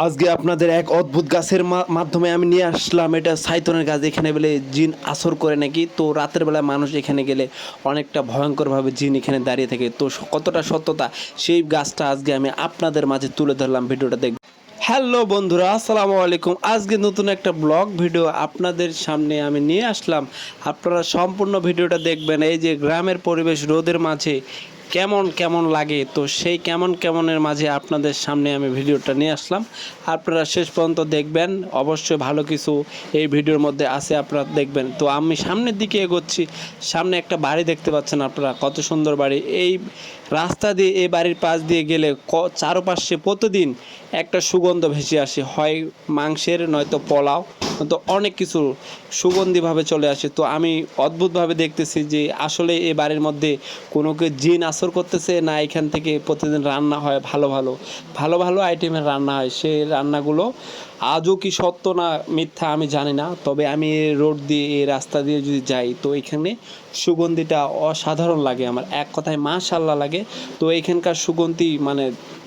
আজকে আপনাদের এক অদ্ভুত গাছের মাধ্যমে আমি নিয়ে আসলাম। এটা সাইথনের গাছ। এখানে বলে জিন আসর করে নাকি। তো রাতের বেলায় মানুষ এখানে গেলে অনেকটা ভয়ঙ্করভাবে জিন এখানে দাঁড়িয়ে থাকে। তো কতটা সত্যতা সেই গাছটা আজকে আমি আপনাদের মাঝে তুলে ধরলাম। ভিডিওটা দেখ। হ্যালো বন্ধুরা, আসসালামু আলাইকুম। আজকে নতুন একটা ব্লগ ভিডিও আপনাদের সামনে আমি নিয়ে আসলাম। আপনারা সম্পূর্ণ ভিডিওটা দেখবেন। এই যে গ্রামের পরিবেশ রোদের মাঝে কেমন কেমন লাগে, তো সেই কেমন কেমনের মাঝে আপনাদের সামনে আমি ভিডিওটা নিয়ে আসলাম। আপনারা শেষ পর্যন্ত দেখবেন, অবশ্যই ভালো কিছু এই ভিডিওর মধ্যে আছে, আপনারা দেখবেন। তো আমি সামনের দিকে এগোচ্ছি। সামনে একটা বাড়ি দেখতে পাচ্ছেন আপনারা, কত সুন্দর বাড়ি। এই রাস্তা দিয়ে এই বাড়ির পাশ দিয়ে গেলে চারপাশে প্রতিদিন একটা সুগন্ধ ভেসে আসে, হয় মাংসের নয়তো পোলাও, তো অনেক কিছু সুগন্ধিভাবে চলে আসে। তো আমি অদ্ভুতভাবে দেখতেছি যে আসলে এই বাড়ির মধ্যে কোনো কেউ জিন আসর করতেছে না, এখান থেকে প্রতিদিন রান্না হয়, ভালো ভালো ভালো ভালো আইটেমের রান্না হয়। সেই রান্নাগুলো আজও কি সত্য না মিথ্যা আমি জানি না, তবে আমি এই রোড দিয়ে এই রাস্তা দিয়ে যদি যাই তো এখানে সুগন্ধিটা অসাধারণ লাগে আমার, এক কথায় মাশাআল্লাহ লাগে। তো এখানকার সুগন্ধি মানে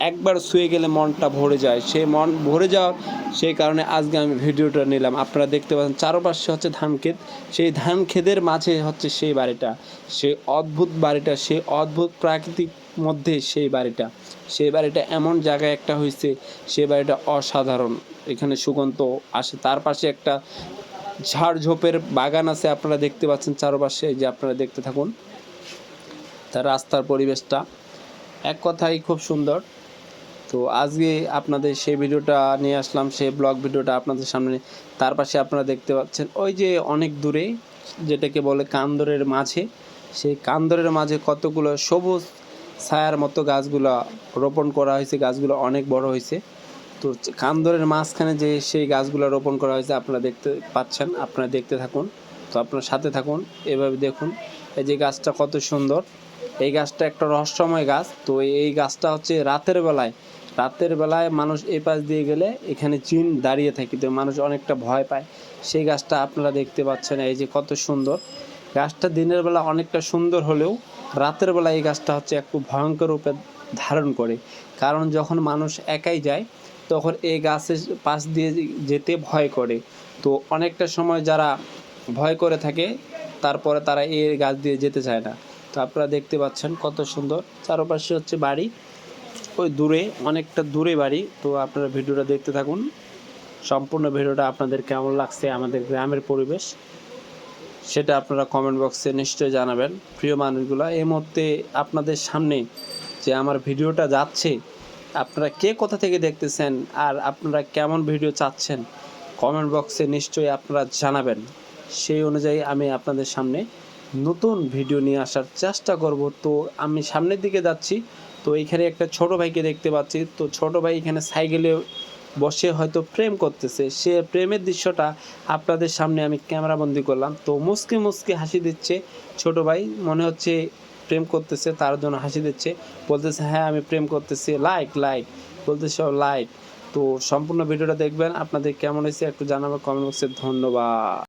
একবার ছুঁয়ে গেলে মনটা ভরে যায়, সেই মন ভরে যাওয়ার সেই কারণে আজকে আমি ভিডিওটা নিলাম। আপনারা দেখতে পাচ্ছেন চারপাশে হচ্ছে ধান ক্ষেত, সেই ধান ক্ষেতের মাঝে হচ্ছে সেই বাড়িটা, সেই অদ্ভুত বাড়িটা, সেই অদ্ভুত প্রাকৃতিক মধ্যে সেই বাড়িটা এমন জায়গায় একটা হয়েছে, সেই বাড়িটা অসাধারণ। এখানে সুগন্ধ আসে, তার পাশে একটা ঝাড়ঝোপের বাগান আছে, আপনারা দেখতে পাচ্ছেন চারপাশে, যে আপনারা দেখতে থাকুন তার রাস্তার পরিবেশটা এক কথায় খুব সুন্দর। তো আজকে আপনাদের সেই ভিডিওটা নিয়ে আসলাম, সেই ব্লগ ভিডিওটা আপনাদের সামনে। তার পাশে আপনারা দেখতে পাচ্ছেন ওই যে অনেক দূরে যেটাকে বলে কান্দরের মাঝে, সেই কান্দরের মাঝে কতগুলো সবুজ ছায়ার মতো গাছগুলো রোপণ করা হয়েছে। গাছগুলো অনেক বড় হয়েছে। তো কান্দরের মাঝখানে যে সেই গাছগুলো রোপণ করা হয়েছে আপনারা দেখতে পাচ্ছেন, আপনারা দেখতে থাকুন। তো আপনার সাথে থাকুন, এভাবে দেখুন এই যে গাছটা কত সুন্দর। এই গাছটা একটা রহস্যময় গাছ। তো এই গাছটা হচ্ছে রাতের বেলায় মানুষ এই পাশ দিয়ে গেলে এখানে জিন দাঁড়িয়ে থাকে, তো মানুষ অনেকটা ভয় পায়। সেই গাছটা আপনারা দেখতে পাচ্ছেন, এই যে কত সুন্দর। গাছটা দিনের বেলা অনেকটা সুন্দর হলেও রাতের বেলা এই গাছটা হচ্ছে একটু ভয়ঙ্কর রূপে ধারণ করে। কারণ যখন মানুষ একাই যায় তখন এই গাছের পাশ দিয়ে যেতে ভয় করে। তো অনেকটা সময় যারা ভয় করে থাকে তারপরে তারা এই গাছ দিয়ে যেতে চায় না। তো আপনারা দেখতে পাচ্ছেন কত সুন্দর, চারপাশে হচ্ছে বাড়ি, ওই দূরে অনেকটা দূরে বাড়ি। তো আপনারা ভিডিওটা দেখতে থাকুন, সম্পূর্ণ ভিডিওটা আপনাদের কেমন লাগছে আমাদের গ্রামের পরিবেশ সেটা আপনারা কমেন্ট বক্সে নিশ্চয়ই জানাবেন। প্রিয় মানুষগুলো, এই মুহূর্তে আপনাদের সামনে যে আমার ভিডিওটা যাচ্ছে, আপনারা কে কোথা থেকে দেখতেছেন আর আপনারা কেমন ভিডিও চাচ্ছেন কমেন্ট বক্সে নিশ্চয়ই আপনারা জানাবেন। সেই অনুযায়ী আমি আপনাদের সামনে নতুন ভিডিও নিয়ে আসার চেষ্টা করব। তো আমি সামনের দিকে যাচ্ছি, তো এইখানে একটা ছোট ভাইকে দেখতে পাচ্ছি। তো ছোট ভাই এখানে সাইকেলে বসে হয়তো প্রেম করতেছে, সে প্রেমের দৃশ্যটা আপনাদের সামনে আমি ক্যামেরাবন্দি করলাম। তো মুচকি মুচকি হাসি দিচ্ছে ছোট ভাই, মনে হচ্ছে প্রেম করতেছে, তার জন্য হাসি দিচ্ছে, বলতেছে হ্যাঁ আমি প্রেম করতেছি, লাইক লাইক বলতেছে লাইক। তো সম্পূর্ণ ভিডিওটা দেখবেন, আপনাদের কেমন হয়েছে একটু জানাবেন কমেন্ট বক্সে। ধন্যবাদ।